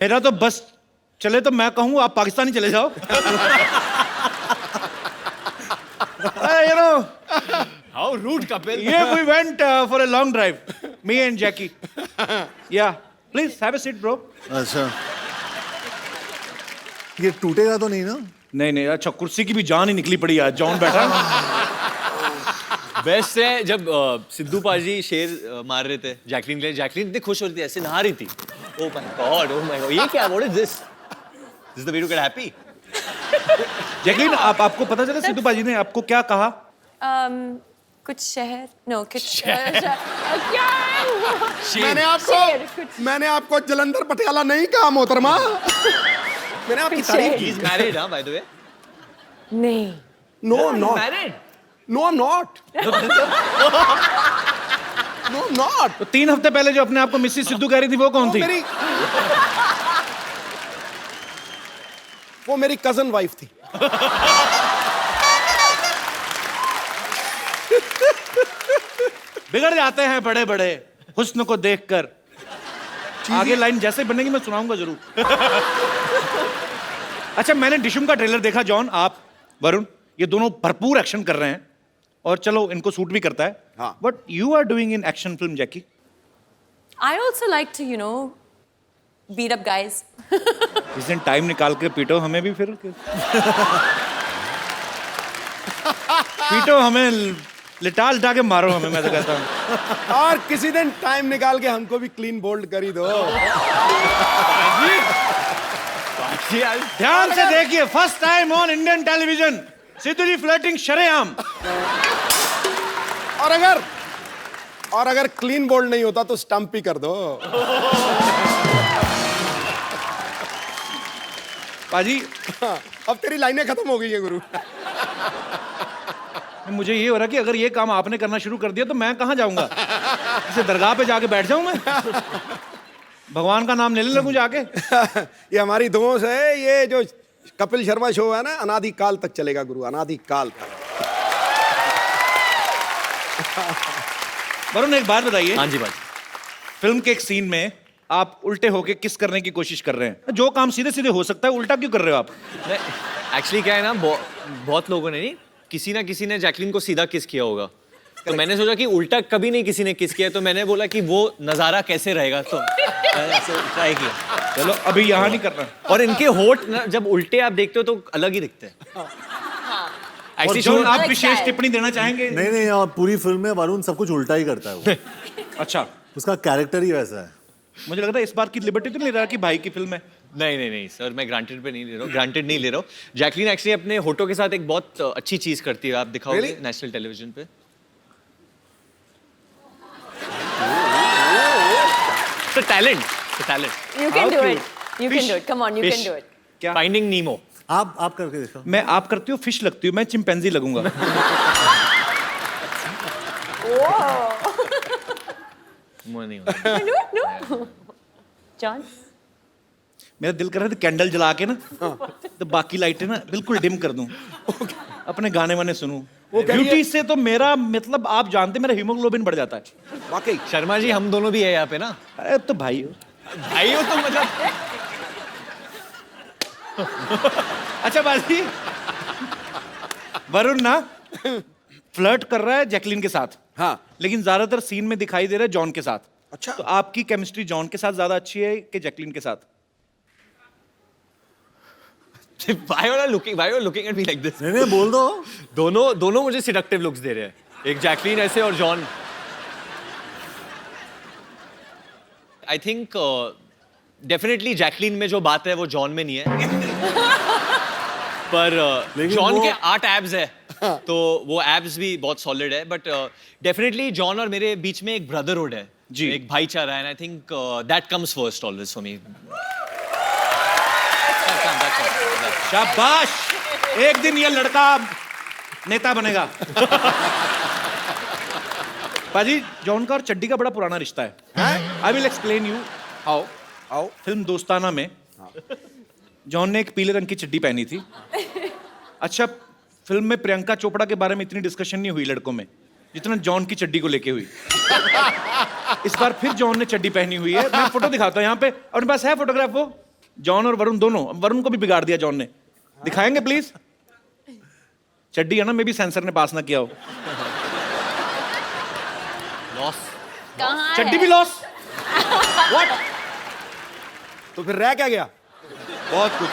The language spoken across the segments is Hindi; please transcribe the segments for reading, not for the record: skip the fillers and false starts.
मेरा तो बस चले तो मैं कहूँ आप पाकिस्तानी चले जाओ. You know, How rude, Kapil. yeah, we went for a long drive, me and Jackie. Yeah, please have a seat, bro. अच्छा, ये टूटेगा तो नहीं ना? नहीं नहीं, अच्छा कुर्सी की भी जान ही निकली पड़ी आज. जॉन बैठा. बेस्ट है जब सिद्धू पाजी शेर मार रहे थे जैकलीन के लिए. जैकलीन इतनी खुश हो रही थी, ऐसे नहा रही थी. Oh my God, oh my God. ये क्या? What is this? This is the way to get happy. Jacqueline, आपको पता चला सिद्धू पाजी ने आपको क्या कहा? कुछ शहर कुछ मैंने आपको जलंधर पटियाला नहीं कहा मोहतरमा. मैंने आपकी तारीफ की. He's married, huh, by the way. नहीं. No, I'm not. Married. No, I'm not. No, I'm not. तो 3 हफ्ते पहले जो अपने आप को मिसेस सिद्धू कह रही थी वो कौन थी? वो मेरी कजन वाइफ थी. बिगड़ जाते हैं बड़े बड़े हुस्न को देखकर. आगे लाइन जैसे बनेगी मैं सुनाऊंगा जरूर. अच्छा, मैंने डिशुम का ट्रेलर देखा. जॉन, आप, वरुण, ये दोनों भरपूर एक्शन कर रहे हैं और चलो इनको सूट भी करता है. हाँ. What you are doing in action film, Jackie? I also like to, beat up guys. इस दिन टाइम निकाल के पीटो हमें भी फिर. पीटो हमें, लिटा लिटा के मारो हमें, मैं तो कहता हूँ. और किसी दिन टाइम निकाल के हमको भी क्लीन बोल्ड कर ही दो. ध्यान से देखिए, first time on Indian television, Sidhu ji flirting शरेआम. और अगर क्लीन बोल्ड नहीं होता तो स्टंप ही कर दो. पाजी, अब तेरी लाइनें खत्म हो गई है गुरु. मुझे ये हो रहा कि अगर ये काम आपने करना शुरू कर दिया तो मैं कहाँ जाऊंगा? इसे दरगाह पे जाके बैठ जाऊं मैं? भगवान का नाम लेने लगूं जाके? ये हमारी दोस्त है. ये जो कपिल शर्मा शो है ना, अनादि काल तक चलेगा गुरु, अनादि काल तक. वरुण, एक बात बताइए. हाँ जी भाई. फिल्म के एक सीन में आप उल्टे होके किस करने की कोशिश कर रहे हैं. जो काम सीधे सीधे हो सकता है, उल्टा क्यों कर रहे हो आप? एक्चुअली क्या है ना, बहुत लोगों ने नहीं, किसी ना किसी ने जैकलीन को सीधा किस किया होगा. तो मैंने सोचा कि उल्टा कभी नहीं किसी ने किस किया, तो मैंने बोला कि वो नजारा कैसे रहेगा, तो ट्राई किया. चलो अभी यहाँ नहीं करना. और इनके होठ ना जब उल्टे आप देखते हो तो अलग ही दिखते हैं. और जो आप विशेष टिप्पणी देना चाहेंगे? नहीं, और पूरी फिल्म में वरुण सब कुछ उल्टा ही करता है वो. अच्छा, उसका कैरेक्टर ही वैसा है. मुझे लगता है इस बार की लिबर्टी तो नहीं ले रहा कि भाई की फिल्म है. नहीं सर, मैं ग्रांटेड नहीं ले रहा हूँ. जैकलीन एक्चुअली अपने होठों के साथ एक बहुत अच्छी चीज करती है. आप दिखाओगे नेशनल टेलीविजन पे. It's a talent. You can do it. You can do it. Come on, you can do it. क्या? Finding Nemo. आप करके देखो. मैं आप करती हूँ, फिश लगती हूँ, मैं चिंपैंजी लगूंगा. नहीं होता. No. John? मेरा दिल कर रहा था कैंडल जला के ना, तो बाकी लाइटें ना बिल्कुल डिम कर दूं, अपने गाने वाने सुनूं. ब्यूटी से तो मेरा मतलब आप जानते, मेरा हीमोग्लोबिन बढ़ जाता है. वाकई शर्मा जी, हम दोनों भी है यहाँ पे ना. अरे तो भाई हो. भाई हो तो मतलब. अच्छा बाजी, वरुण ना फ्लर्ट कर रहा है जैकलीन के साथ. हाँ. लेकिन ज्यादातर सीन में दिखाई दे रहा है जॉन के साथ. अच्छा. तो आपकी केमिस्ट्री जॉन के साथ ज्यादा अच्छी है कि जैकलीन के साथ? Why are you looking at me like this? नहीं, बोल दो. दोनों मुझे सिडक्टिव लुक्स दे रहे हैं. एक जैकलीन ऐसे और John. I think definitely Jacqueline में जो बात है वो जॉन में नहीं है. पर जॉन के 8 एब्स है, तो वो एब्स भी बहुत सॉलिड है. बट डेफिनेटली जॉन और मेरे बीच में एक ब्रदरहुड है जी, एक भाईचारा है. I think that comes first always for me. शाबाश, एक दिन ये लड़का नेता बनेगा. पाजी, जॉन का और चड्डी का बड़ा पुराना रिश्ता है. I will explain you how. Film दोस्ताना में जॉन ने एक पीले रंग की चड्डी पहनी थी. अच्छा, फिल्म में प्रियंका चोपड़ा के बारे में इतनी डिस्कशन नहीं हुई लड़कों में जितना जॉन की चड्डी को लेके हुई. इस बार फिर जॉन ने चड्डी पहनी हुई है. मैं फोटो दिखाता हूँ यहाँ पे, और मेरे पास है फोटोग्राफ. वो जॉन और वरुण दोनों, वरुण को भी बिगाड़ दिया जॉन ने। दिखाएंगे प्लीज? चड्डी है ना, मे भी सेंसर ने पास ना किया हो। लॉस। कहाँ चड्डी है? भी लॉस। व्हाट? तो फिर रह क्या गया? बहुत कुछ।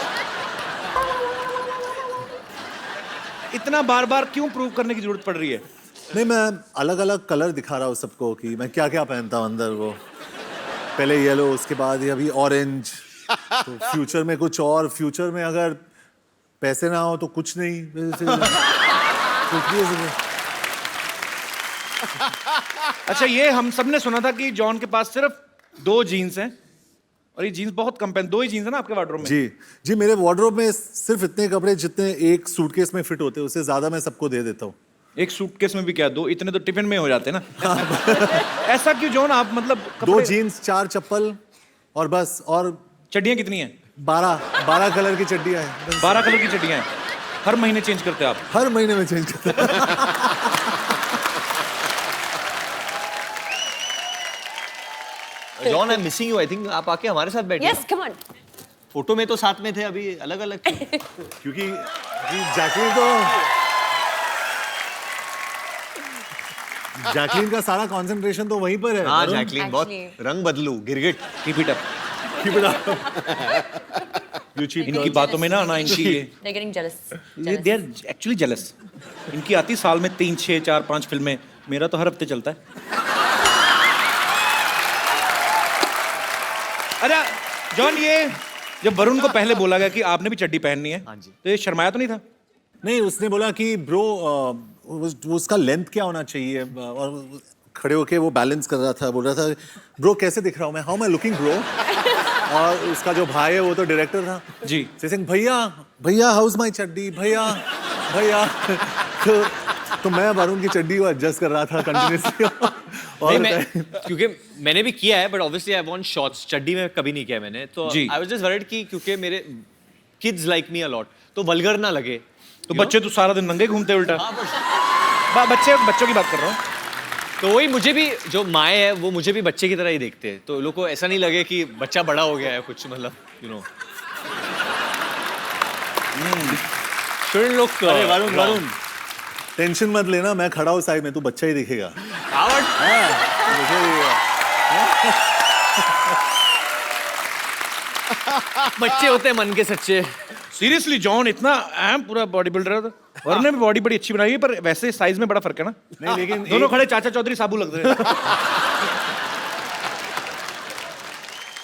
इतना बार बार क्यों प्रूव करने की जरूरत पड़ रही है? नहीं, मैं अलग अलग कलर दिखा रहा हूँ सबको कि मैं क्या क्या पहनता हूँ अंदर। वो पहले येलो, उसके बाद ये अभी ऑरेंज, तो फ्यूचर में कुछ और। फ्यूचर में अगर पैसे ना हो तो कुछ नहीं। कुछ भी हो सकता है। अच्छा, ये हम सब ने सुना था कि जॉन के पास सिर्फ 2 जीन्स हैं और ये जीन्स बहुत कम पहन। 2 ही जीन्स है ना आपके वार्डरोब में? जी, मेरे वार्डरोब में सिर्फ इतने कपड़े जितने एक सूटकेस में फिट होते हैं, उससे ज्यादा मैं सबको दे देता हूँ। एक सूटकेस में भी क्या 2? इतने तो टिफिन में हो जाते हैं ना। ऐसा क्यों जॉन? आप मतलब 2 जीन्स, 4 चप्पल और बस। और चड्डियां कितनी हैं? 12 कलर की चड्डियां हैं। 12 कलर की चड्डियां हैं। हर महीने चेंज करते हैं आप? हर महीने में चेंज करता हूं। John, I am missing you. I think आप आके हमारे साथ बैठे। Yes, come on. फोटो में तो साथ में थे, अभी अलग अलग। क्योंकि जी, जैकलीन का सारा कंसंट्रेशन तो वहीं पर है। हाँ, वरुण, जैकलीन बहुत Actually. रंग बदलू, गिरगिट। Keep it up. keep it up. You cheap इनकी girl. बातों में ना आना, इनकी ये They're getting jealous. They are actually jealous. इनकी आती साल में 3, 6, 4, 5 फिल्में। मेरा तो हर हफ्ते चलता है। अरे जॉन, ये जब वरुण को पहले बोला गया कि आपने भी चड्डी पहननी है, हाँ जी। तो ये शर्माया तो नहीं था? नहीं, उसने बोला कि ब्रो उसका लेंथ क्या होना चाहिए, और खड़े होके वो बैलेंस कर रहा था। बोल रहा था, ब्रो कैसे दिख रहा हूँ मैं, how am I looking bro. और उसका जो भाई है वो तो डायरेक्टर था जी। सिंह, भैया हाउ इज माय चड्डी, भैया। तो मैं वरुण की चड्डी को एडजस्ट कर रहा था कंटिन्यूअसली। नहीं, मैं क्योंकि मैंने भी किया है, but obviously I want shorts. चड्डी में कभी नहीं किया मैंने, तो जी। आई वाज जस्ट वरीड कि क्योंकि मेरे kids like me a lot, तो वल्गर ना लगे। तो बच्चे तो सारा दिन नंगे घूमते उल्टा। हाँ, बट बच्चों की बात कर रहा हूँ। तो वही, मुझे भी जो माए है वो मुझे भी बच्चे की तरह ही देखते हैं, तो लोग को ऐसा नहीं लगे कि बच्चा बड़ा हो गया है कुछ, मतलब यू नो। Should look. अरे वरुण टेंशन मत लेना, मैं खड़ा हूँ साइड में, तू बच्चा ही दिखेगा। बच्चे होते हैं मन के सच्चे। सीरियसली जॉन इतना अहम पूरा बॉडी बिल्डर था। वरुण ने भी बॉडी बड़ी अच्छी बनाई है, पर वैसे साइज में बड़ा फर्क है ना। नहीं, लेकिन दोनों खड़े चाचा चौधरी साबू लग रहे हैं।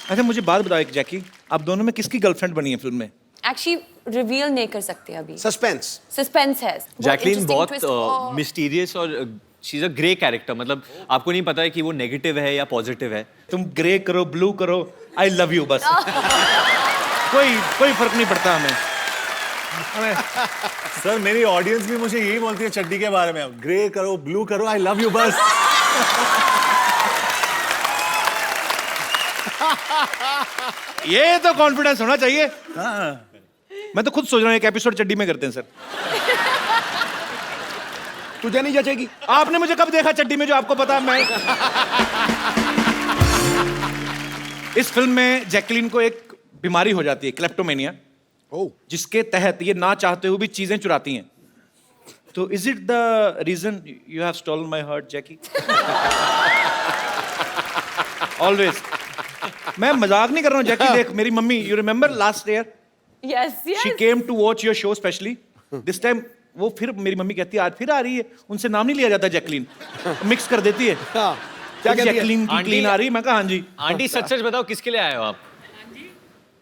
अच्छा, मुझे बात बताओ एक, जैकी, आप दोनों में किसकी गर्लफ्रेंड बनी है फिल्म में? Actually, reveal नहीं कर सकते अभी. सस्पेंस। Suspense है. जैकलीन interesting बहुत twist और- मिस्टीरियस और she is a grey character, मतलब आपको नहीं पता है कि वो नेगेटिव है या पॉजिटिव है। तुम ग्रे करो, ब्लू करो, आई लव यू बस। कोई फर्क नहीं पड़ता हमें। सर, मेरी ऑडियंस भी मुझे यही बोलती है चड्डी के बारे में, ग्रे करो, ब्लू करो, आई लव यू बस। ये तो कॉन्फिडेंस होना चाहिए। मैं तो खुद सोच रहा हूँ एक एपिसोड चड्डी में करते हैं सर। तुझे नहीं जचेगी। आपने मुझे कब देखा चड्डी में जो आपको पता? मैं इस फिल्म में जैकलीन को एक बीमारी हो जाती है, क्लेप्टोमेनिया, ओह, जिसके तहत ये ना चाहते हुए भी चीजें चुराती हैं। तो is it the reason you have stolen my heart Jackie? Always. मैं मजाक नहीं कर रहा हूँ जैकी। देख मेरी mummy, you remember last year Yes, yes. She came to watch your show specially. This time वो फिर मेरी मम्मी कहती है आज फिर आ रही है। उनसे नाम नहीं लिया जाता जैकलीन, मिक्स कर देती है। हाँ, क्या कहती है? जैकलीन की आंटी- क्लीन आ रही। मैं कहा हाँ जी। आंटी सच सच बताओ, किसके लिए आए हो आप?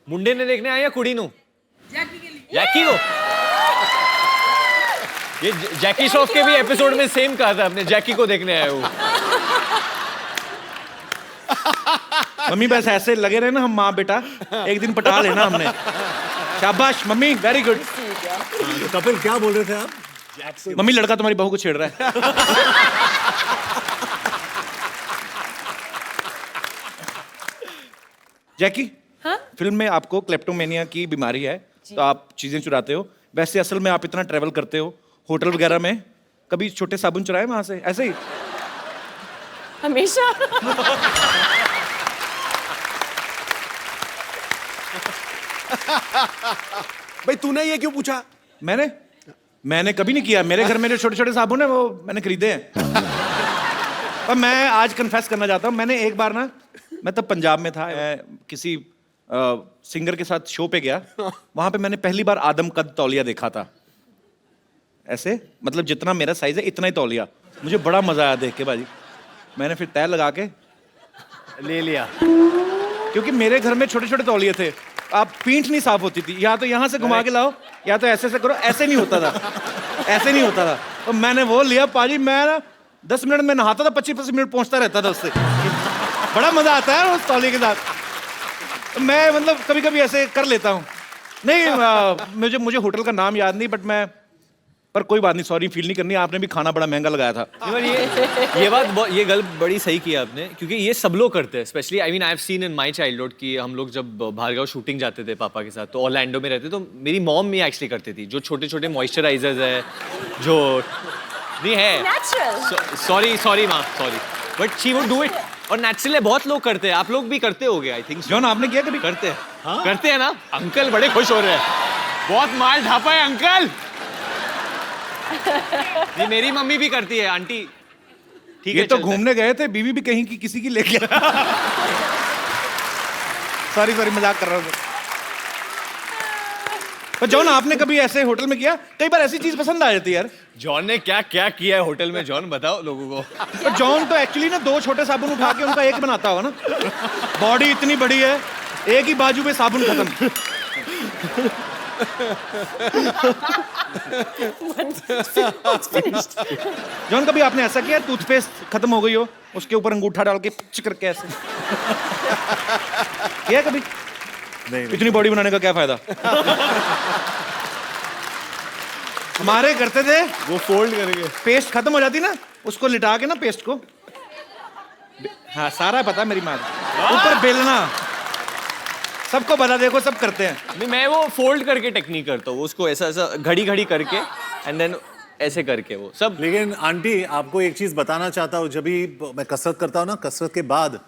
मुंडे ने देखने आए या कुड़ी नु? जैकी को। ये जैकी श्रॉफ के भी एपिसोड में सेम कहा था आपने, जैकी को देखने आए हो। मम्मी बस ऐसे लगे रहे ना हम माँ बेटा, एक दिन पटा लेना हमने। शाबाश मम्मी, वेरी गुड। कपिल, क्या बोल रहे थे आप? मम्मी लड़का तुम्हारी बहू को छेड़ रहा है। जैकी, हाँ? फिल्म में आपको क्लेप्टोमेनिया की बीमारी है, तो आप चीजें चुराते हो। वैसे असल में आप इतना ट्रेवल करते हो होटल वगैरह में, कभी छोटे साबुन चुराए वहां से ऐसे ही? हमेशा. भाई तूने ये क्यों पूछा? मैंने कभी नहीं किया। मेरे घर में जो छोटे छोटे साबुन है वो मैंने खरीदे हैं। पर मैं आज कन्फेस करना चाहता हूँ, मैंने एक बार ना, मैं तब पंजाब में था, मैं किसी सिंगर के साथ शो पे गया, वहां पे मैंने पहली बार आदम कद तौलिया देखा था। ऐसे मतलब जितना मेरा साइज है इतना ही तौलिया। मुझे बड़ा मजा आया देख के भाजी। मैंने फिर तय लगा के ले लिया। क्योंकि मेरे घर में छोटे छोटे तौलिए थे, आप पीठ नहीं साफ होती थी, या तो यहाँ से घुमा के लाओ या तो ऐसे करो, ऐसे नहीं होता था, ऐसे नहीं होता था। तो मैंने वो लिया पाजी, मैं ना 10 मिनट में नहाता था, 25-25 मिनट पहुंचता रहता था उससे। बड़ा मजा आता है उस तौलिए के साथ। मैं मतलब कभी कभी ऐसे कर लेता हूँ। नहीं मुझे होटल का नाम याद नहीं, बट मैं, पर कोई बात नहीं, सॉरी फील नहीं करनी। आपने भी खाना बड़ा महंगा लगाया था। ये गल बड़ी सही किया आपने, क्योंकि ये सब लोग करते हैं। Specially I mean I have seen in my childhood कि हम लोग जब भार्गव शूटिंग जाते थे पापा के साथ, तो ऑरलैंडो में रहते, तो मेरी मॉम ये एक्चुअली करती थी। जो छोटे छोटे मॉइस्चराइजर्स है, जो नहीं है, Natural. सॉरी माँ, sorry, but she would do it. और नेचुरली बहुत लोग करते हैं, आप लोग भी करते होगे आई थिंक। जॉन आपने किया कभी? करते हैं, करते हैं ना। अंकल बड़े खुश हो रहे हैं, बहुत माल ढापा है अंकल। ये मेरी मम्मी भी करती है, आंटी। ठीक ये है, तो चलता है। घूमने गए थे, बीवी भी कहीं की किसी की ले गया। सॉरी मजाक कर रहा हूँ। पर जॉन आपने कभी ऐसे होटल में किया? कई बार ऐसी चीज पसंद आ जाती है यार। जॉन ने क्या क्या किया है होटल में, जॉन बताओ लोगों को। पर जॉन तो एक्चुअली ना 2 छोटे साबुन उठा के उनका एक बनाता होगा ना। बॉडी इतनी बड़ी है, एक ही बाजू पे साबुन खत्म। जॉन कभी आपने ऐसा किया, टूथपेस्ट खत्म हो गई हो, उसके ऊपर अंगूठा डाल के पिच करके ऐसे किया कभी? नहीं इतनी बॉडी बनाने का क्या फायदा? हमारे करते थे, वो फोल्ड करके। पेस्ट खत्म हो जाती ना, उसको लिटा के ना पेस्ट को, हाँ सारा पता मेरी माँ, ऊपर बेलना, सबको बता, देखो सब करते हैं। नहीं, मैं वो फोल्ड करके टेक्निक करता हूँ, उसको ऐसा ऐसा घड़ी घड़ी करके एंड देन ऐसे करके वो सब। लेकिन आंटी आपको एक चीज बताना चाहता हूँ, जब भी मैं कसरत करता हूँ ना, कसरत के बाद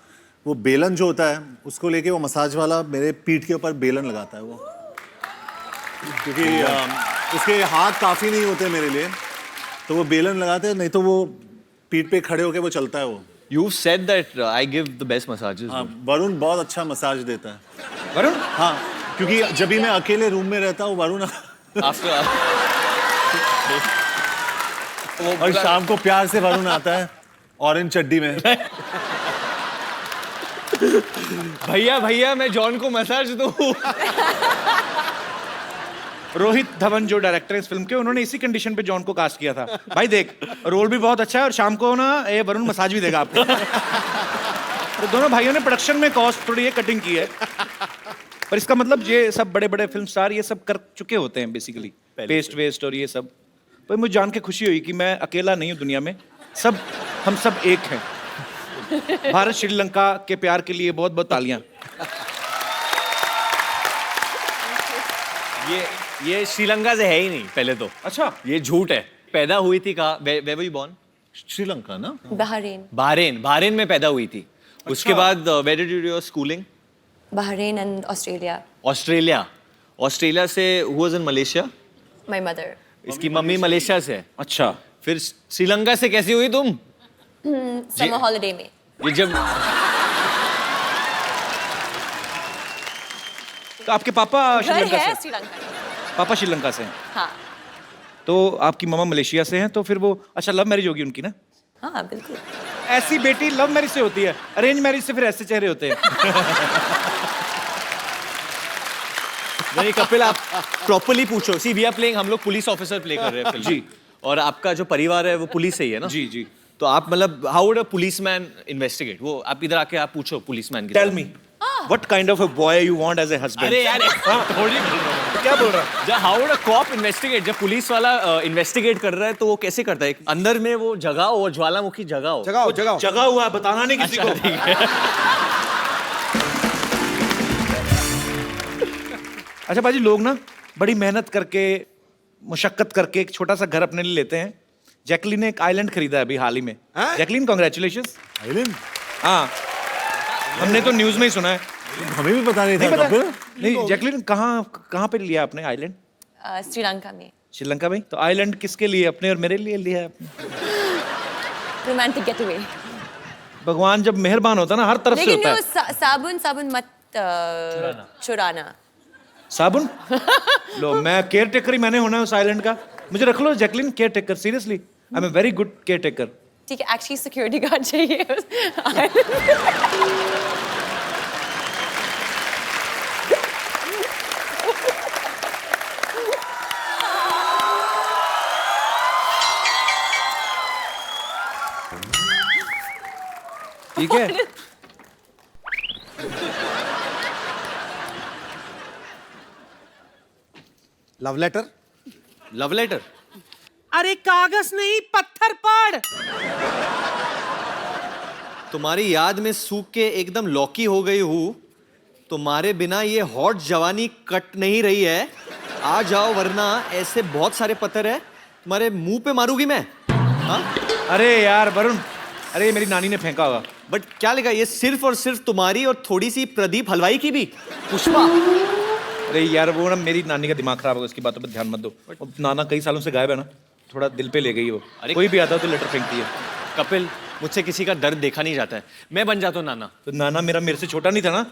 वो बेलन जो होता है उसको लेके वो मसाज वाला मेरे पीठ के ऊपर बेलन लगाता है वो, क्योंकि उसके हाथ काफी नहीं होते मेरे लिए, तो वो बेलन लगाते हैं, नहीं तो वो पीठ पे खड़े होके वो चलता है वो। You said that I give the best massages. हाँ, वरुण बहुत अच्छा मसाज देता है। वरुण? हाँ, क्योंकि जब भी मैं अकेले रूम में रहता हूँ वरुण After और शाम को प्यार से वरुण आता है ऑरेंज चड्डी में। भैया मैं जॉन को मसाज दूं। रोहित धवन जो डायरेक्टर है इस फिल्म के, उन्होंने इसी कंडीशन पे जॉन को कास्ट किया था। भाई देख, रोल भी बहुत अच्छा है और शाम को ना ये वरुण मसाज भी देगा आपको। तो दोनों भाइयों ने प्रोडक्शन में कॉस्ट थोड़ी ये कटिंग की है, पर इसका मतलब ये सब बड़े बड़े फिल्म स्टार ये सब कर चुके होते हैं बेसिकली, पेस्ट वेस्ट और ये सब। पर मुझे जान के खुशी हुई कि मैं अकेला नहीं हूँ दुनिया में, हम सब एक हैं। भारत श्रीलंका के प्यार के लिए बहुत बहुत तालियां। ये श्रीलंका से है ही नहीं पहले तो। अच्छा, ये झूठ है। पैदा हुई थी कहाँ? Where were you born? Sri Lanka ना? Bahrain. बहरीन में पैदा हुई थी। उसके बाद where did you do your schooling? Bahrain and Australia. Australia से who was in Malaysia? My mother. इसकी मम्मी मलेशिया से है। अच्छा। फिर श्रीलंका से कैसी हुई तुम? Summer holiday में. ये जब तो आपके पापा घर श्रीलंका है से? श्रीलंका में. पापा श्रीलंका से हैं, हाँ तो आपकी मम्मा मलेशिया से हैं, तो फिर वो अच्छा लव मैरिज होगी उनकी ना? हाँ बिल्कुल. ऐसी बेटी लव मैरिज से होती है, अरेंज मैरिज से फिर ऐसे चेहरे होते हैं। नहीं कपिल, आप प्रॉपर्ली पूछो। सी वी आर प्लेइंग, हम लोग पुलिस ऑफिसर प्ले कर रहे हैं फिल्म। जी। और आपका जो परिवार है वो पुलिस से ही है ना? जी जी। तो आप मतलब how would a policeman investigate? वो आप इधर आके आप पूछो पुलिसमैन की। Tell me what kind of a boy you want as a husband? अरे यार थोड़ी क्या बोल रहा है? जब how would a cop investigate? जब पुलिस वाला इन्वेस्टिगेट कर रहा है तो वो कैसे करता है? अंदर में वो जगह हो, ज्वालामुखी जगह हो। जगाओ जगा हुआ है, बताना नहीं किसी को। अच्छा बाजी, लोग ना बड़ी मेहनत करके, मुशक्कत करके एक छोटा सा घर अपने लिए लेते हैं। जैकलीन ने एक आइलैंड खरीदा है अभी हाल ही में। हाँ? Jacqueline congratulations. आइलैंड? हाँ, हमने तो न्यूज में ही सुना है। हमें भी पता नहीं था नहीं पता कपिल। नहीं जैकलिन कहाँ पे लिया आपने आइलैंड? श्रीलंका में श्रीलंका में। तो आइलैंड किसके लिए, अपने और मेरे लिए लिया है आपने? Romantic get away. भगवान जब मेहरबान होता है ना हर तरफ से लेकिन होता वो है। साबुन मत चुराना। साबुन लो, मैं केयर टेकर ही मैंने होना है उस आइलैंड का। मुझे रख लो Jacqueline caretaker, seriously I am a very good caretaker. ठीक है, एक्चुअली सिक्योरिटी गार्ड चाहिए उस ठीक है। Love letter. Love letter? अरे कागज नहीं, पत्थर पड़। तुम्हारी याद में सूख के एकदम लौकी हो गई हूँ। तुम्हारे बिना ये हॉट जवानी कट नहीं रही है। आ जाओ वरना ऐसे बहुत सारे पत्थर है तुम्हारे मुंह पे मारूंगी मैं। हाँ? अरे यार वरुण, अरे ये मेरी नानी ने फेंका होगा। बट क्या लिखा ये? सिर्फ और सिर्फ तुम्हारी और थोड़ी सी प्रदीप हलवाई की भी। पुष्पा। अरे यार वो ना मेरी नानी का दिमाग खराब होगा, इसकी बातों पर ध्यान मत दो। अब नाना कई सालों से गायब है ना, थोड़ा दिल पे ले गई वो। अरे कोई भी आता है तो लेटर फेंकती है। कपिल, मुझसे किसी का दर्द देखा नहीं जाता है। मैं बन जाता हूँ नाना। तो नाना मेरे से छोटा नहीं था ना?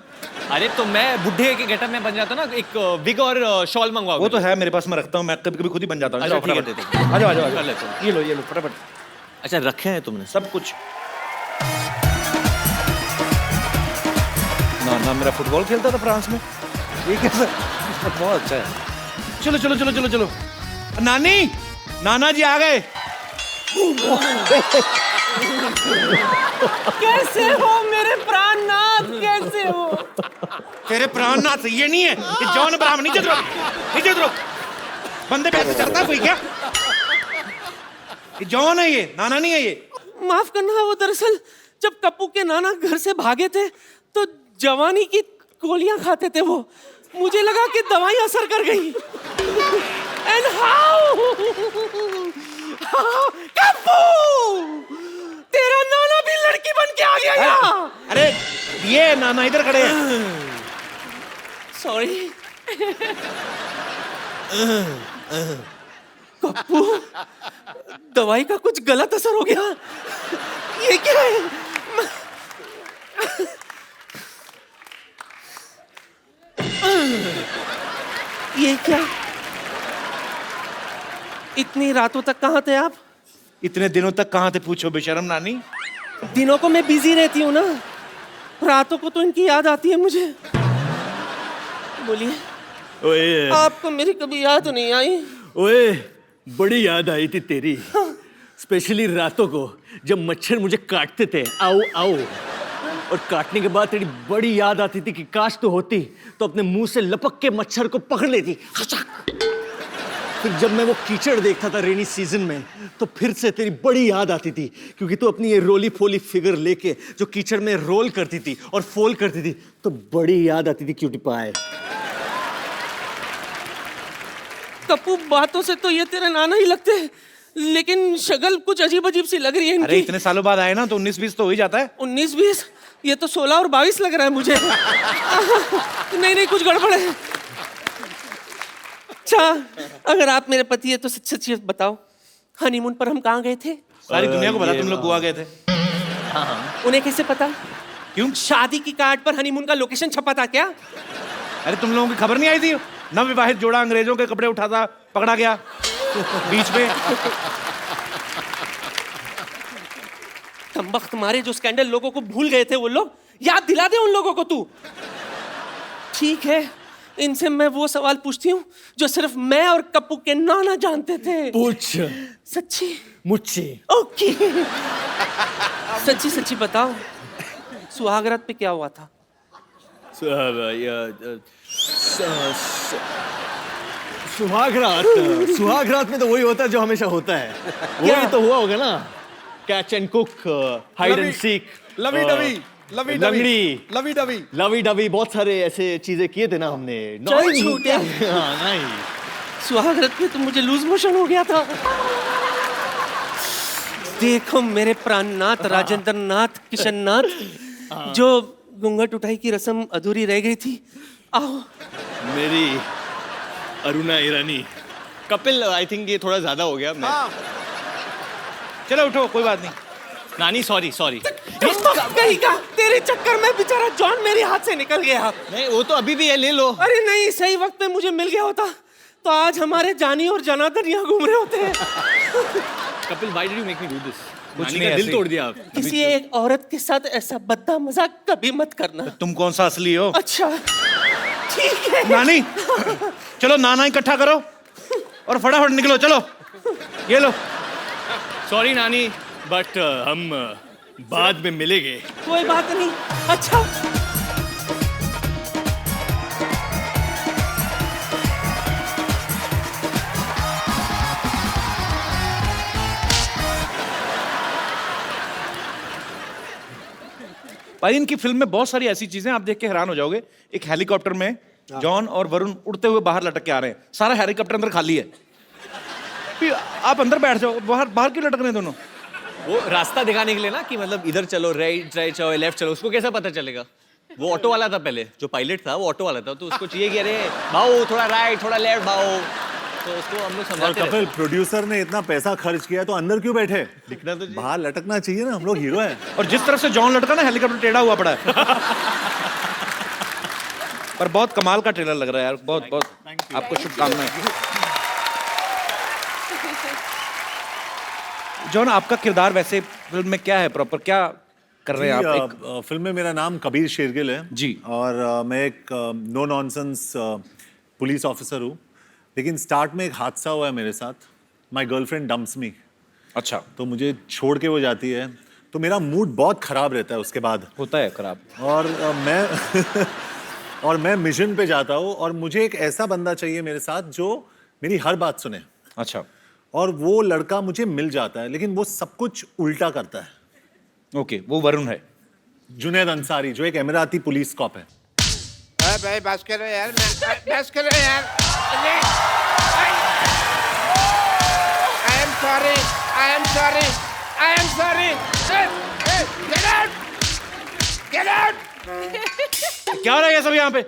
अरे तो मैं बुढ़े के गेटअप में बन जाता ना, एक विग और शॉल मंगवाओ। वो तो है मेरे पास, मैं रखता हूँ, मैं कभी कभी खुद ही बन जाता हूँ। अच्छा, जाओ, ठीक है, फटाफट। दे दो। आ जाओ आ जाओ, कर लेता हूँ। ये लो फटाफट अच्छा रखे हैं तुमने? सब कुछ। नाना मेरा फुटबॉल खेलता था फ्रांस में। ये कैसा, बहुत अच्छा है। चलो चलो चलो चलो चलो। नानी, नाना जी आ गए। कैसे हो मेरे प्राणनाथ, कैसे हो? तेरे प्राणनाथ ये नहीं है कि जॉन अब्राहम। नीचे उतरो, नीचे उतरो। बंदे पे ऐसे चढ़ता है कोई क्या? ये जॉन है, ये नाना नहीं है ये। माफ करना, वो दरअसल जब कप्पू के नाना घर से भागे थे तो जवानी की गोलियां खाते थे वो। मुझे लगा कि दवाई असर कर गई। एंड हाउ कप्पू, तेरा नाना भी लड़की बन के आ गया यहाँ। अरे ये नाना इधर खड़े हैं। सॉरी कप्पू, दवाई का कुछ गलत असर हो गया। ये क्या है? ये क्या? इतनी रातों तक कहाँ थे आप? इतने दिनों तक कहाँ थे पूछो बेशरम नानी। दिनों को मैं बिजी रहती हूँ ना, रातों को तो इनकी याद आती है मुझे। बोलिए, ओए आपको मेरी कभी याद नहीं आई? ओए, बड़ी याद आई थी तेरी, स्पेशली रातों को जब मच्छर मुझे काटते थे। आओ आओ। और काटने के बाद तेरी बड़ी याद आती थी कि काश तो होती तो अपने मुंह से लपक के मच्छर को पकड़ लेती। फिर जब मैं वो कीचड़ देखता था रेनी सीजन में तो फिर से तेरी बड़ी याद आती थी, क्योंकि तू अपनी ये रोली फोली फिगर लेके जो कीचड़ में रोल करती थी और फोल करती थी तो बड़ी याद आती थी क्यूटी पाए। कप्पू, बातों से तो ये तेरे नाना ही लगते हैं, लेकिन शक्ल कुछ अजीब अजीब सी लग रही है अरे इनकी। इतने सालों बाद आए ना तो 19-20 तो हो ही जाता है। 19-20? ये तो 16 और 22 लग रहा है मुझे। नहीं नहीं, कुछ गड़बड़ है। अच्छा, अगर आप मेरे पति है तो सच सच बताओ, हनीमून पर हम कहाँ गए थे? सारी दुनिया को पता तुम लोग गोवा गए थे। उन्हें कैसे पता? क्यों? शादी की कार्ड पर हनीमून का लोकेशन छपा था क्या? अरे तुम लोगों की खबर नहीं आई थी? नवविवाहित जोड़ा अंग्रेजों के कपड़े उठाता पकड़ा गया बीच में। कमबख्त मारे, जो स्कैंडल लोगों को भूल गए थे वो लोग, याद दिला दे उन लोगों को तू। ठीक है, इनसे मैं वो सवाल पूछती हूँ जो सिर्फ मैं और कप्पू के नाना जानते थे। पूछ सच्ची? मुझसे। ओके। सच्ची सच्ची बताओ, सुहागरात पे क्या हुआ था? सुहागरात में तो वही होता है जो हमेशा होता है। वही तो हुआ होगा ना, catch and cook, hide and seek, lovey dovey, lovey लंगड़ी, लवी डवी, लवी डवी, बहुत सारे ऐसे चीजें किए थे ना हमने। चल छूटे। हाँ, नहीं। सुहागरात पे तो मुझे लूज मोशन हो गया था। देखो मेरे प्राणनाथ, राजेंद्र नाथ, किशन नाथ, जो घूंघट उठाई की रस्म अधूरी रह गई थी। आओ। मेरी अरुणा ईरानी। कपिल आई थिंक ये थोड़ा ज्यादा हो गया। मैं चलो उठो, कोई बात नहीं। नानी सॉरी सॉरी। कहीं का तेरे चक्कर में बेचारा जॉन मेरे हाथ से निकल गया। नहीं वो तो अभी भी है, ले लो। अरे नहीं, सही वक्त में मुझे मिल गया होता तो आज हमारे जानी और जनार्दन यहाँ घूम रहे होते हैं। Kapil why did you make me do this? कुछ नानी नहीं, का ऐसे दिल ही। तोड़ दिया आप। किसी एक औरत के साथ ऐसा बद्दा मजाक कभी मत करना। तुम कौन सा असली हो? अच्छा ठीक है। नानी, चलो नाना इकट्ठा करो और फटाफट निकलो, चलो। ये लो। सॉरी नानी, बट हम बाद में मिलेंगे। कोई बात नहीं। अच्छा भाई इनकी फिल्म में बहुत सारी ऐसी चीजें आप देख के हैरान हो जाओगे। एक हेलीकॉप्टर में जॉन और वरुण उड़ते हुए बाहर लटक के आ रहे हैं, सारा हेलीकॉप्टर अंदर खाली है। फिर आप अंदर बैठ जाओ, बाहर बाहर क्यों लटक रहे हैं दोनों? वो रास्ता दिखाने के लिए ना कि मतलब इधर चलो, राइट राइट चलो, लेफ्ट चलो। उसको कैसा पता चलेगा? वो ऑटो वाला था पहले, जो पायलट था वो ऑटो वाला था, तो उसको चाहिए कि अरे भाऊ थोड़ा राइट थोड़ा लेफ्ट भाऊ, तो उसको हम लोग और समझाते कपिल, रहते। प्रोड्यूसर ने इतना पैसा खर्च किया तो अंदर क्यों बैठे? दिखना तो चाहिए। बाहर लटकना चाहिए ना, हम लोग हीरो हैं। और जिस तरफ से जॉन लटका ना, हेलीकॉप्टर टेढ़ा हुआ पड़ा है। पर बहुत कमाल का ट्रेलर लग रहा है यार, बहुत बहुत आपको शुभकामनाएं। जॉन, आपका किरदार वैसे फिल्म में क्या है, प्रॉपर क्या कर रहे हैं आप? एक फिल्म में मेरा नाम कबीर शेरगिल है जी। और मैं एक नो नॉनसेंस पुलिस ऑफिसर हूँ, लेकिन स्टार्ट में एक हादसा हुआ है मेरे साथ। माय गर्लफ्रेंड डम्प्स मी, अच्छा, तो मुझे छोड़ के वो जाती है, तो मेरा मूड बहुत खराब रहता है उसके बाद। होता है खराब। और मैं और मैं मिशन पे जाता हूँ और मुझे एक ऐसा बंदा चाहिए मेरे साथ जो मेरी हर बात सुने। अच्छा, और वो लड़का मुझे मिल जाता है, लेकिन वो सब कुछ उल्टा करता है। ओके, वो वरुण है। जुनैद अंसारी, जो एक एमिराती पुलिस कॉप है। अरे भाई बस करो यार, बस करो यार। I am sorry, I am sorry, I am sorry. Get out, get out. क्या हो रहा है ये सब यहाँ पे?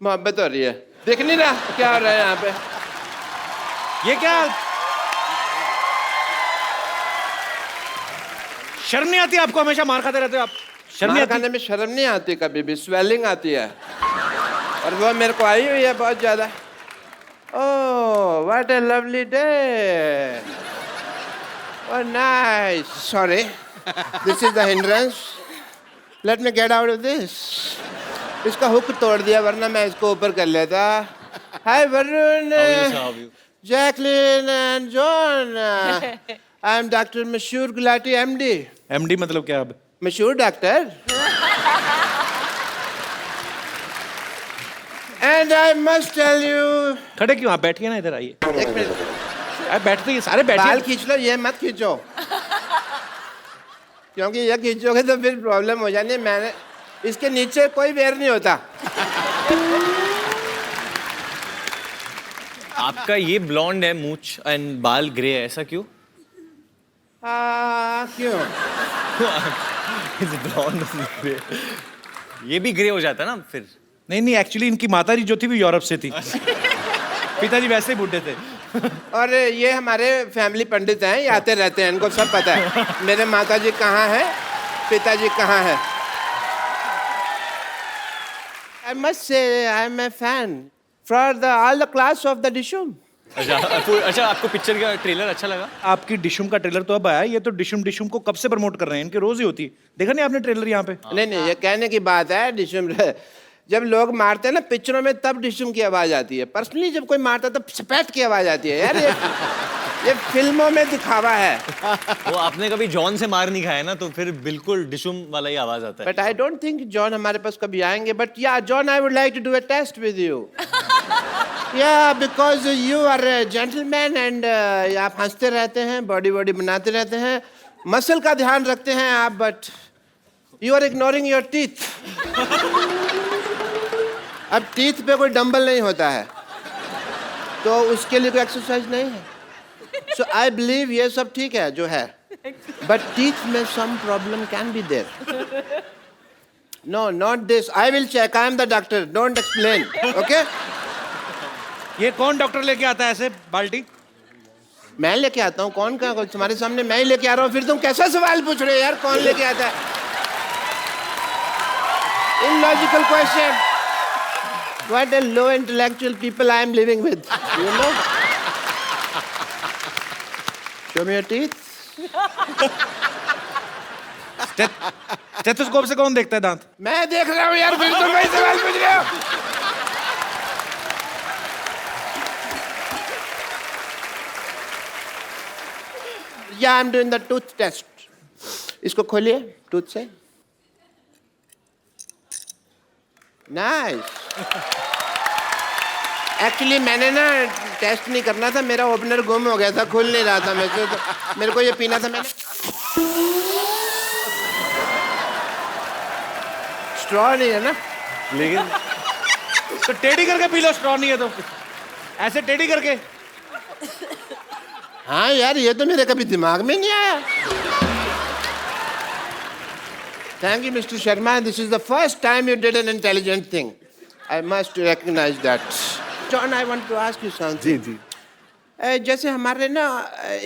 मोहब्बत हो रही है, देख नहीं रहा क्या हो रहा है यहाँ पे? ये क्या? शर्म नहीं आती आपको? हमेशा मार खाते रहते हो आप, शर्म नहीं मार आती? खाने में शर्म नहीं आती, कभी भी स्वेलिंग आती है, और वो मेरे को आई हुई है बहुत ज्यादा। Oh what a lovely day, oh nice. Sorry, this is the hindrance, let me get out of this. इसका हुक तोड़ दिया, वरना मैं इसको ऊपर कर लेता। Hi Varun, Jacqueline and John, I am doctor मशहूर गुलाटी एमडी। एमडी मतलब क्या? अब मशहूर doctor. And I must tell you. खड़े क्यों आप? बैठिए ना, इधर आइए। एक मिनट, आप बैठते ही सारे बाल बैठिए। खींच लो, ये मत खींचो, क्योंकि ये खींचोगे तो फिर प्रॉब्लम हो जानी है। मैंने इसके नीचे कोई वेर नहीं होता। आपका ये ब्लॉन्ड है मूछ एंड बाल ग्रे है, ऐसा क्यों? क्यों? ब्लॉन्ड ग्रे, ये भी ग्रे हो जाता है ना फिर। नहीं नहीं, एक्चुअली इनकी माता जी जो थी वो यूरोप से थी। पिताजी वैसे ही बूढ़े थे। और ये हमारे फैमिली पंडित हैं, ये आते रहते हैं, इनको सब पता है मेरे माता जी कहाँ है, पिताजी कहाँ है। I must say I am a fan for all the class of the Dishum. अच्छा आपको पिक्चर का ट्रेलर अच्छा लगा? आपकी डिशुम का ट्रेलर तो अब आया, ये तो डिशुम डिशुम को कब से प्रमोट कर रहे हैं, इनके रोज ही होती है। देखा नहीं आपने ट्रेलर यहाँ पे? नहीं नहीं, ये कहने की बात है। डिशुम जब लोग मारते हैं ना पिक्चरों में, तब डिशुम की आवाज आती है। पर्सनली जब कोई मारता है तब सपैट की आवाज आती है। यार ये फिल्मों में दिखावा है। वो आपने कभी जॉन से मार नहीं खाया ना, तो फिर बिल्कुल डिशुम वाला ही आवाज आता है। But I don't think John हमारे पास कभी आएंगे। But yeah John, I would like to do a test with you. Yeah because you are a gentleman and आप हंसते रहते हैं, बॉडी बॉडी बनाते रहते हैं, मसल का ध्यान रखते हैं आप, but you are ignoring your teeth. अब टीथ पे कोई डंबल नहीं होता है, तो उसके लिए कोई एक्सरसाइज नहीं है। सो आई बिलीव ये सब ठीक है जो है, बट टीथ में some problem can be there. No, not this. I will check. I am the doctor. Don't explain. Okay? ये कौन डॉक्टर लेके आता है ऐसे बाल्टी? मैं लेके आता हूँ. कौन का? तुम्हारे सामने मैं ही लेके आ रहा हूँ. फिर तुम कैसा सवाल पूछ रहे हो यार? कौन लेके आता है? Illogical question. What a low intellectual people I am living with. You know? Show me your teeth. Stethoscope से कौन देखता है दांत? मैं देख रहा हूँ यार. फिर तुम वही सवाल पूछ रहे हो. Yeah, I'm doing the tooth test. इसको खोलिए टूथ से. Nice. एक्चुअली मैंने ना टेस्ट नहीं करना था. मेरा ओपनर गुम हो गया था. खुल नहीं रहा था मेरे से. तो मेरे को ये पीना था. मैंने स्ट्रॉ नहीं है ना. लेकिन तो टेढ़ी करके पी लो. स्ट्रॉ नहीं है तो ऐसे टेढ़ी करके. हाँ यार, ये तो मेरे कभी दिमाग में नहीं आया. Thank you, Mr. Sharma. This is the first time you did an intelligent thing. I must recognize that. John, I want to ask you something. जी. जैसे हमारे ना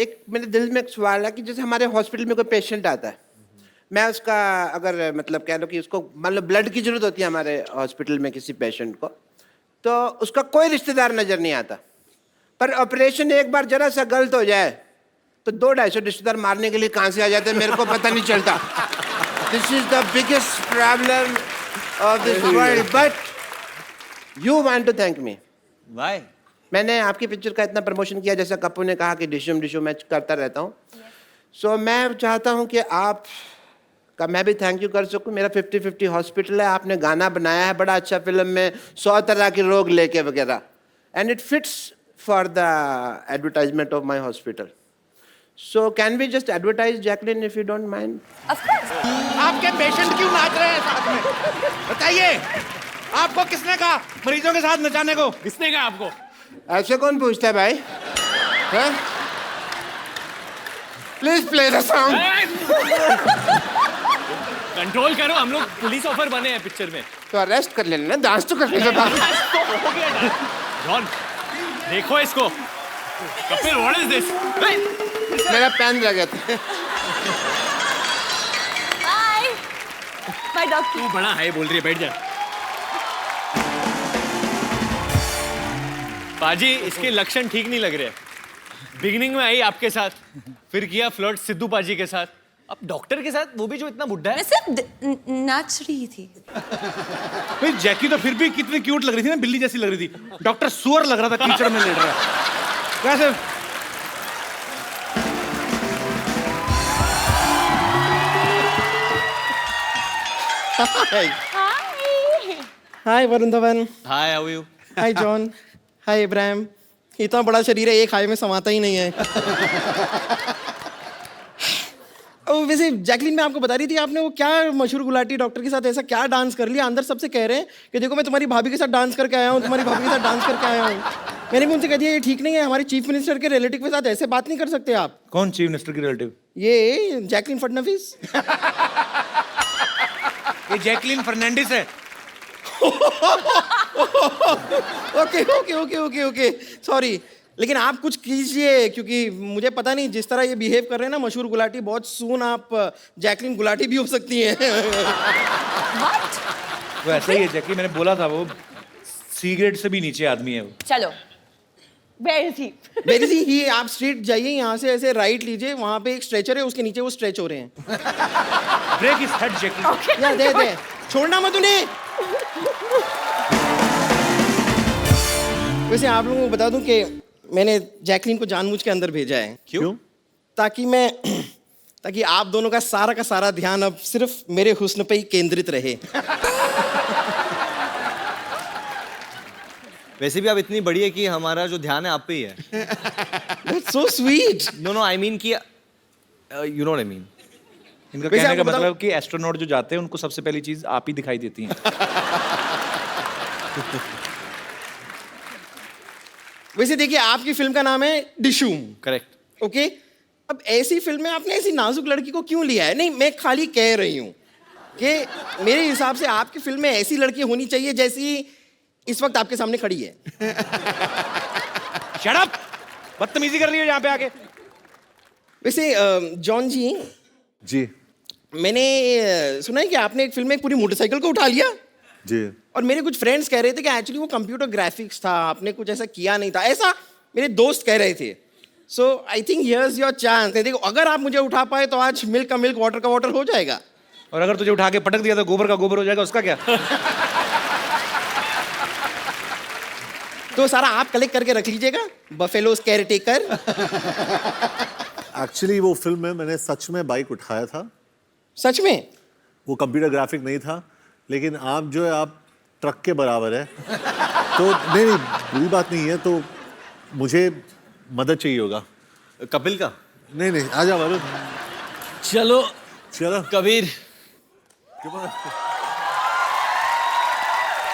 एक मेरे दिल में एक सवाल है कि जैसे हमारे हॉस्पिटल में कोई पेशेंट आता है, मैं उसका अगर मतलब कह लो कि उसको मान लो ब्लड की जरूरत होती है हमारे हॉस्पिटल में किसी पेशेंट को, तो उसका कोई रिश्तेदार नजर नहीं आता. पर ऑपरेशन एक बार जरा सा गलत हो जाए तो 200-250 रिश्तेदार मारने के लिए कहाँ से आ जाते हैं मेरे को पता नहीं चलता. This is the biggest problem of this world. But you want to thank me. Why? मैंने आपकी पिक्चर का इतना प्रमोशन किया, जैसा कप्पू ने कहा कि डिशुम मैं करता रहता हूँ. सो मैं चाहता हूँ कि आप का मैं भी थैंक यू कर सकूँ. मेरा 50-50 हॉस्पिटल है. आपने गाना बनाया है बड़ा अच्छा फिल्म में 100 तरह के रोग लेके वगैरह. And it fits for the advertisement of my hospital. So can we just advertise Jacqueline if you don't mind. Of course. आपके पेशेंट क्यों नाच रहे हैं साथ में? बताइए. आपको किसने कहा मरीजों के साथ नचाने को? किसने कहा आपको? ऐसे कौन पूछता है भाई? Please play the song. Control करो, हम लोग पुलिस ऑफर बने हैं पिक्चर में. तो अरेस्ट कर लेना, डांस तो कर लेना. जॉन, देखो इसको. Kapil, what is this? मेरा पेन रह गया था. Bye. Bye, doctor. तू बड़ा हाय बोल रही है, बैठ जा. पाजी, इसके लक्षण ठीक नहीं लग रहे. बिगिनिंग में आई आपके साथ, फिर किया फ्लर्ट सिद्धू पाजी के साथ, अब डॉक्टर के साथ, वो भी जो इतना बुड्ढा मैं है. सिर्फ नाच रही थी. भाई जैकी तो फिर भी कितनी क्यूट लग रही थी ना, बिल्ली जैसी लग रही थी. डॉक्टर सुअर लग रहा था, कीचड़ में लेट रहा है. कैसे? Hi Varun Dhawan. Hi, how you? Hi John. Hi Ibrahim. इतना बड़ा शरीर है, एक हाय में समाता ही नहीं है. वैसे जैकलिन मैं आपको बता रही थी, आपने वो क्या मशहूर गुलाटी डॉक्टर के साथ ऐसा क्या डांस कर लिया? अंदर सबसे कह रहे हैं कि देखो मैं तुम्हारी भाभी के साथ डांस करके आया हूँ, तुम्हारी भाभी के साथ डांस करके आया हूँ. मैंने भी उनसे कह दिया ये ठीक नहीं है, हमारे चीफ मिनिस्टर के रिलेटिव के साथ ऐसे बात नहीं कर सकते आप. कौन चीफ मिनिस्टर की रिलेटिव? ये जैकलिन फडणवीस. ये जैकलिन फर्नांडिस है. Okay okay okay okay okay sorry. लेकिन आप कुछ कीजिए, क्योंकि मुझे पता नहीं जिस तरह ये बिहेव कर रहे हैं ना मशहूर गुलाटी, बहुत सून आप जैकलिन गुलाटी भी हो सकती हैं. वो ऐसा ही है जैकी, मैंने बोला था वो सी ग्रेड से भी नीचे आदमी है वो. चलो. Where is he? वेरी सी ही. आप स्ट्रीट जाइए, यहाँ से ऐसे राइट लीजिए, वहाँ पे एक स्ट्रेचर है, उसके नीचे वो स्ट्रेच हो रहे हैं. ब्रेक इज हेड जैकी. या दे छोड़ना मत उन्हें. वैसे आप लोगों को बता दूं कि मैंने जैकलिन को जानबूझ के अंदर भेजा है. क्यों? ताकि आप दोनों का सारा ध्यान अब सिर्फ मेरे हुस्न पे ही केंद्रित रहे. वैसे भी आप इतनी बड़ी है कि हमारा जो ध्यान है आप पे ही है. That's so sweet. No I mean कि you know what I mean. इनका वैसे कहने का आपको बताऊं- मतलब कि एस्ट्रोनॉट जो जाते हैं उनको सबसे पहली चीज आप ही दिखाई देती हैं. वैसे देखिए, आपकी फिल्म का नाम है डिशूम. करेक्ट. ओके. अब ऐसी फिल्म में आपने ऐसी नाजुक लड़की को क्यों लिया है? नहीं, मैं खाली कह रही हूँ. कि मेरे हिसाब से आपकी फिल्म में ऐसी लड़की होनी चाहिए जैसी इस वक्त आपके सामने खड़ी है। शट अप, बदतमीजी कर रही हो यहाँ पे आके। वैसे जॉन जी, जी मैंने सुना है कि आपने एक फिल्म में एक पूरी मोटरसाइकिल को उठा लिया, जी। और मेरे कुछ फ्रेंड्स कह रहे थे कि एक्चुअली वो कंप्यूटर ग्राफिक्स था, आपने कुछ ऐसा किया नहीं था, ऐसा मेरे दोस्त कह रहे थे। So I think here's your chance. देखो, अगर आप मुझे उठा पाए तो आज मिल्क का मिल्क, वाटर का वाटर हो जाएगा। और अगर तुझे उठा के पटक दिया तो गोबर का गोबर हो जाएगा, उसका क्या? तो सारा आप कलेक्ट करके रख लीजिएगा, बफेलोस केयर टेकर। एक्चुअली वो फिल्म में मैंने सच में बाइक उठाया था। सच में? वो कंप्यूटर ग्राफिक नहीं था, लेकिन आप जो है आप ट्रक के बराबर है। तो नहीं नहीं, बुरी बात नहीं है, तो मुझे मदद चाहिए होगा। कपिल का? नहीं नहीं, आ जा वरुण। चलो चलो कबीर।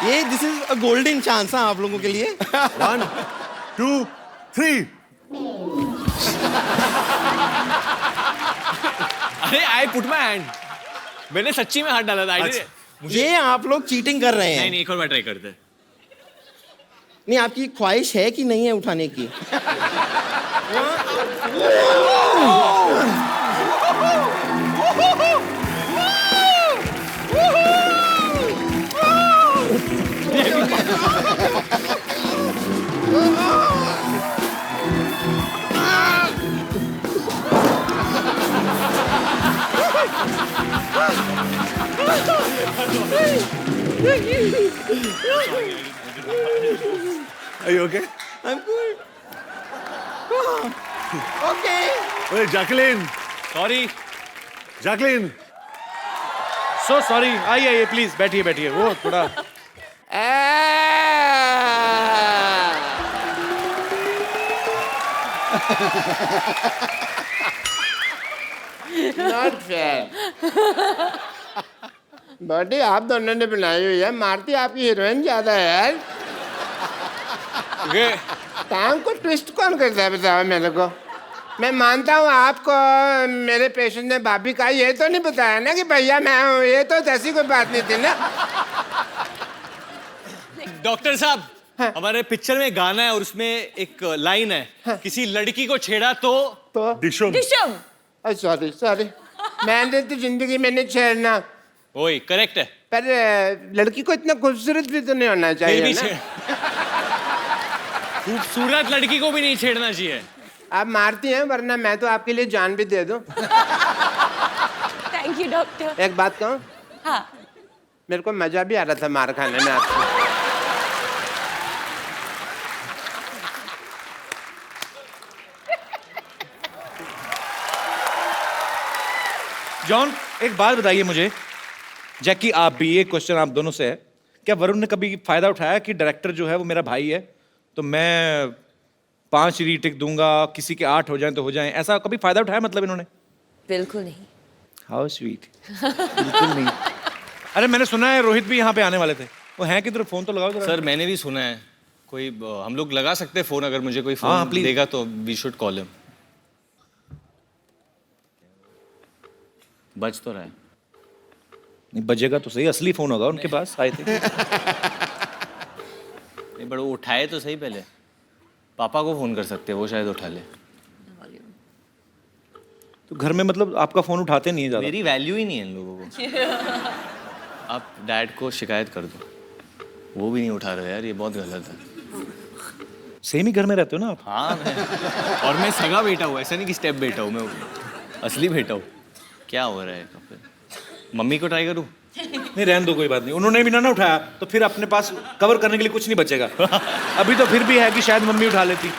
ये this is a golden chance है आप लोगों के लिए। 1 2 3। अरे आई पुट माय हैंड, मैंने सच्ची में हाथ डाला था। ये आप लोग चीटिंग कर रहे हैं। नहीं नहीं, एक और बार ट्राई करते हैं। नहीं, आपकी ख्वाहिश है कि नहीं है उठाने की? Are you okay? I'm good. Okay. ओए Jacqueline, sorry. Jacqueline. So sorry. आइए आइए प्लीज, बैठिए बैठिए। वो थोड़ा नॉट फेयर। बॉडी आप दोनों ने बनाई हुई है, मारती आपकी हीरोइन ज्यादा है यार। टांग को ट्विस्ट कौन करता है बताओ मेरे को? मैं मानता हूँ आपको मेरे पेशेंट ने भाभी का ये तो नहीं बताया ना कि भैया मैं हूँ, ये तो ऐसी कोई बात नहीं थी ना। डॉक्टर साहब, हमारे पिक्चर में गाना है और उसमें एक लाइन है, किसी लड़की को छेड़ा तो डिशुम। Dishum. सॉरी सॉरी, मैंने तो जिंदगी में नहीं छेड़ना, वही करेक्ट है। पर लड़की को इतना खूबसूरत भी तो नहीं होना फिर चाहिए भी ना। खूबसूरत लड़की को भी नहीं छेड़ना चाहिए। आप मारती हैं, वरना मैं तो आपके लिए जान भी दे दूं। Thank you, doctor. एक बात कहूं, हाँ. मेरे को मजा भी आ रहा था मार खाने में आपसे। जॉन, एक बात बताइए मुझे, जैकी आप भी, ये क्वेश्चन आप दोनों से है, क्या वरुण ने कभी फायदा उठाया कि डायरेक्टर जो है वो मेरा भाई है, तो मैं 5 रीटेक दूंगा, किसी के 8 हो जाएं तो हो जाएं, ऐसा कभी फायदा उठाया मतलब इन्होंने? बिल्कुल नहीं. How sweet. बिल्कुल नहीं। अरे मैंने सुना है रोहित भी यहाँ पे आने वाले थे, वो हैं किधर? फोन तो लगाओ जरा। सर मैंने भी सुना है, कोई हम लोग लगा सकते हैं फोन, अगर मुझे कोई हाँ, फोन please. देगा तो वी शुड कॉल हिम। बज तो रहा है। नहीं बजेगा तो सही, असली फोन होगा उनके पास आए थे। नहीं बट वो उठाए तो सही पहले। पापा को फोन कर सकते हैं, वो शायद उठा ले। तो घर में मतलब आपका फोन उठाते नहीं है ज्यादा? मेरी वैल्यू ही नहीं है इन लोगों को। आप डैड को शिकायत कर दो, वो भी नहीं उठा रहे यार, ये बहुत गलत है। सेम ही घर में रहते हो ना आप? हाँ और मैं सगा बेटा हूँ, ऐसा नहीं कि स्टेप बेटा हूँ, मैं असली बेटा हूँ। क्या हो रहा है कपिल? मम्मी को ट्राई करूँ? नहीं रहने दो, कोई बात नहीं। उन्होंने भी ना उठाया तो फिर अपने पास कवर करने के लिए कुछ नहीं बचेगा। अभी तो फिर भी है कि शायद मम्मी उठा लेती।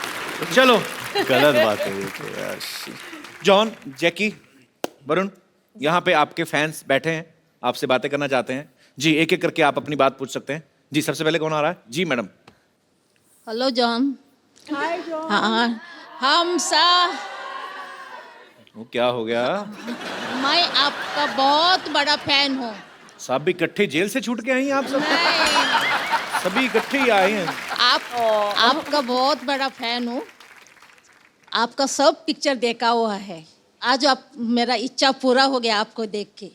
चलो, गलत बात है ये तो यार। जॉन, जैकी, वरुण, यहाँ पे आपके फैंस बैठे हैं, आपसे बातें करना चाहते हैं जी। एक एक करके आप अपनी बात पूछ सकते हैं जी। सबसे पहले कौन आ रहा है जी? Madam. Hello John. Hi John. हाँ, हम सा वो क्या हो गया? मैं आपका बहुत बड़ा फैन हूँ। सब भी इकट्ठे जेल से छूट के आई हैं आप सब? मैं सभी इकट्ठे ही आए हैं। आपका बहुत बड़ा फैन हूँ। आपका सब पिक्चर देखा हुआ है। आज आप मेरा इच्छा पूरा हो गया आपको देख के।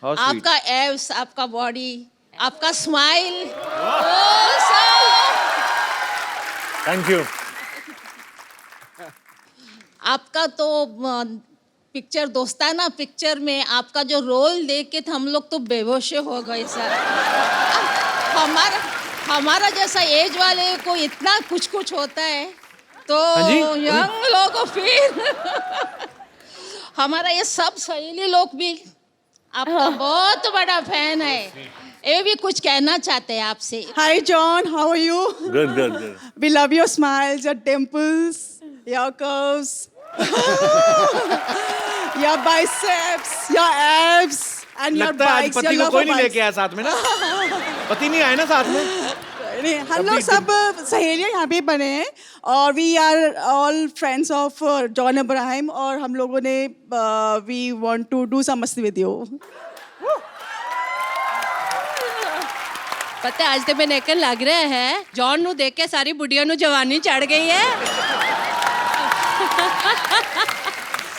How sweet. आपका एब्स, आपका बॉडी, आपका स्माइल, थैंक यू। आपका तो पिक्चर दोस्ताना पिक्चर में आपका जो रोल देख के हम लोग तो बेहोश हो गए सर। हमारा जैसा एज वाले को इतना कुछ कुछ होता है तो जी? यंग लोग को फिर हमारा ये सब सहेली लोग भी आपका बहुत बड़ा फैन है, ये भी कुछ कहना चाहते हैं आपसे। Hi John, how are you? Good good good. We love your smiles, your dimples, your curves, your biceps, your abs, and your लगता है आज bikes, your पति को love कोई for नहीं bikes. लेके आया साथ में ना। पति नहीं आए ना साथ में। नहीं, हम लोग सब सहेलियां यहाँ पे बने हैं और we are all friends of John Abraham और हम लोगों ने we want to do some मस्ती विद यू। पता है, आज तो मैंने कहन लग रहा है जॉन नु देख के सारी बुढ़िया नु जवानी चढ़ गई है।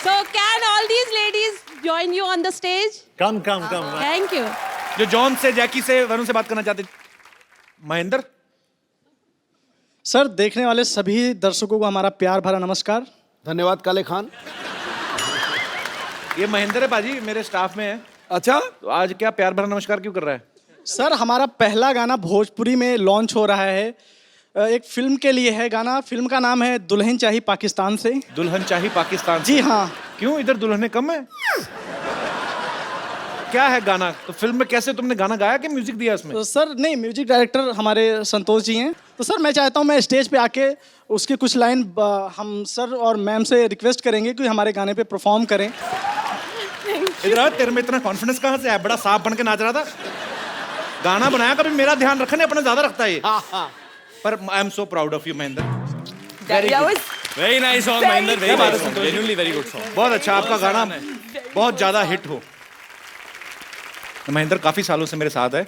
So can all these ladies join you on the stage? Come come come. Thank you. जो जॉन से, जैकी से, वरुण से बात करना चाहते। महेंद्र, सर, देखने वाले सभी दर्शकों को हमारा प्यार भरा नमस्कार। धन्यवाद काले खान। ये महेंद्र है पाजी, मेरे स्टाफ में है। अच्छा, तो आज क्या प्यार भरा नमस्कार क्यों कर रहा है? सर, हमारा पहला गाना भोजपुरी में लॉन्च हो रहा है, एक फिल्म के लिए है गाना। फिल्म का नाम है दुल्हन चाहिए पाकिस्तान से। दुल्हन चाहिए पाकिस्तान। जी हाँ। क्यों, इधर दुल्हने कम है? क्या है गाना? तो फिल्म में कैसे तुमने गाना गाया कि म्यूजिक दिया इसमें? तो सर नहीं, म्यूजिक डायरेक्टर हमारे संतोष जी हैं। तो सर मैं चाहता हूँ मैं स्टेज पे आके उसके कुछ लाइन हम सर और मैम से रिक्वेस्ट करेंगे कि हमारे गाने पे परफॉर्म करें। इधर तेरे में इतना कॉन्फिडेंस कहाँ से है? बड़ा सांप बन के नाच रहा था। गाना बनाया, कभी मेरा ध्यान रखने अपना ज्यादा रखता है ये। पर I am so proud of you Mahendra. Very nice song Mahendra, very nice song, genuinely very good song. बहुत अच्छा, आपका गाना बहुत ज्यादा हिट हो। महेंद्र काफी सालों से मेरे साथ है,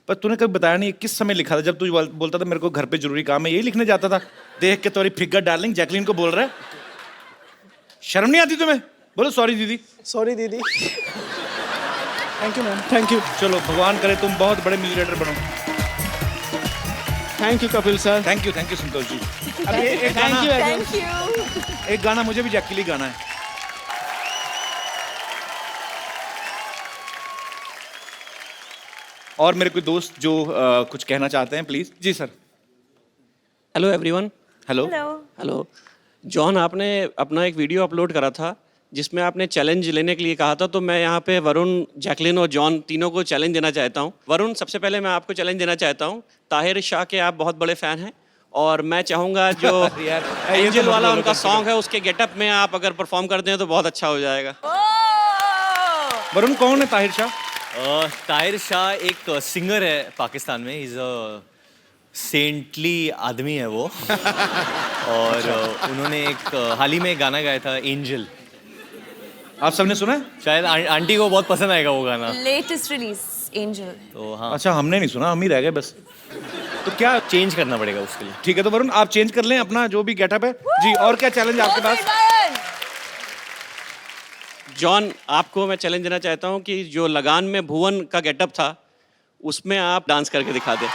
पर तूने कभी बताया नहीं किस समय लिखा था। जब तू बोलता था मेरे को घर पे जरूरी काम है, यही लिखने जाता था। देख के तुम्हारी फिगर डार्लिंग जैकलीन को बोल रहा है, शर्म नहीं आती तुम्हें? बोलो सॉरी दीदी। सॉरी दीदी। Thank you ma'am, thank you. चलो भगवान करे तुम बहुत बड़े म्यूजिक डायरेक्टर बनो। Thank you Kapil sir. Thank you Santosh ji. अब एक गाना मुझे भी जैकी लिए गाना है। और मेरे कोई दोस्त जो कुछ कहना चाहते हैं, प्लीज। जी sir. Hello everyone. Hello. Hello John, आपने अपना एक वीडियो अपलोड करा था जिसमें आपने चैलेंज लेने के लिए कहा था, तो मैं यहाँ पे वरुण, जैकलिन और जॉन तीनों को चैलेंज देना चाहता हूँ। वरुण, सबसे पहले मैं आपको चैलेंज देना चाहता हूँ। ताहिर शाह के आप बहुत बड़े फैन हैं और मैं चाहूँगा जो एंजल वाला उनका सॉन्ग है उसके गेटअप में आप अगर परफॉर्म करते हैं तो बहुत अच्छा हो जाएगा। वरुण, कौन है ताहिर शाह? ताहिर शाह एक सिंगर है पाकिस्तान में। इज सेंटली आदमी है वो। और उन्होंने एक हाल ही में एक गाना गाया था, एंजल। आप सबने सुना है? शायद आंटी को बहुत पसंद आएगा वो गाना। Latest release, Angel. तो हाँ। अच्छा, हमने नहीं सुना, हम ही रह गए बस। तो क्या चेंज करना पड़ेगा उसके लिए? ठीक है, तो वरुण आप चेंज कर लें अपना जो भी गेटअप है। जी, और क्या चैलेंज आपके पास? जॉन, आपको मैं चैलेंज देना चाहता हूँ कि जो लगान में भुवन का गेटअप था उसमें आप डांस करके दिखा दें।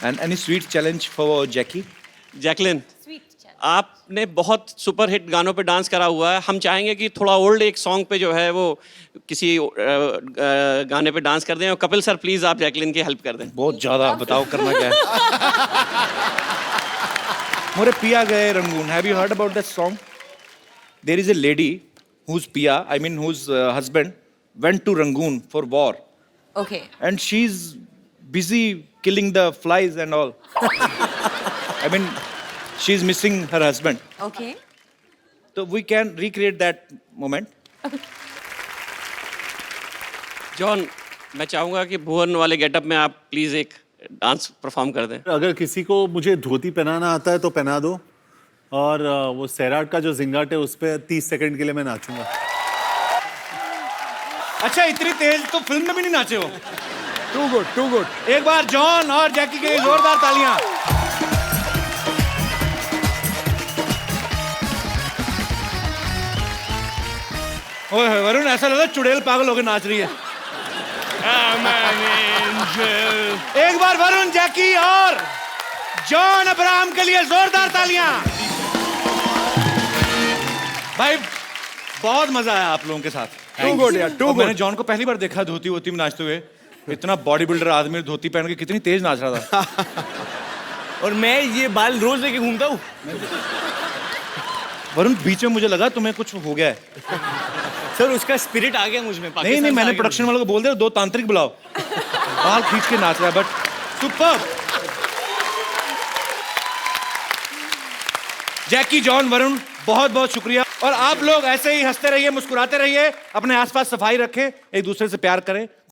And any sweet challenge for Jackie? Jacqueline, आपने बहुत सुपर हिट गानों पे डांस करा हुआ है, हम चाहेंगे कि थोड़ा ओल्ड एक सॉन्ग पे जो है वो किसी गाने पे डांस कर दें। और कपिल सर प्लीज आप जैकलिन की हेल्प कर दें। बहुत ज्यादा, बताओ करना क्या है? मोरे पिया गए Rangoon. Have you heard about that song? There is a lady whose पिया, I mean whose husband went to Rangoon for war. Okay. And she's busy killing the flies and all. I mean, she's missing her husband. Okay. So we can recreate that moment. John, मैं चाहूँगा कि भुवन वाले गेटअप में आप प्लीज एक डांस परफॉर्म कर दें। अगर किसी को मुझे धोती पहनाना आता है तो पहना दो, और वो सैराट का जो जिंगाट है उस पर 30 सेकंड के लिए मैं नाचूंगा। अच्छा, इतनी तेज तो फिल्म में भी नहीं नाचे हो। Too good, too good. एक बार जॉन और जैकी के लिए जोरदार तालियां। ओए वरुण, ऐसा लग रहा है चुड़ैल पागल होकर नाच रही है। एक बार वरुण, जैकी और जॉन अब्राहम के लिए जोरदार तालियां। भाई बहुत मजा आया आप लोगों के साथ। Too good यार, too और मैंने good. जॉन को पहली बार देखा धोती वोती में नाचते हुए। इतना बॉडी बिल्डर आदमी धोती पहन के कितनी तेज नाच रहा था। और मैं ये बाल रोज लेके घूमता हूँ। वरुण, बीच में मुझे लगा तुम्हें कुछ हो गया है। सर उसका स्पिरिट आ गया मुझ में। नहीं नहीं, मैंने प्रोडक्शन वालों को बोल दिया 2 तांत्रिक बुलाओ। बाल खींच के नाच रहा है, but super. Jackie, John, Varun, बहुत बहुत शुक्रिया। और आप लोग ऐसे ही हंसते रहिए, मुस्कुराते रहिए, अपने आसपास सफाई रखें, एक दूसरे से प्यार करें,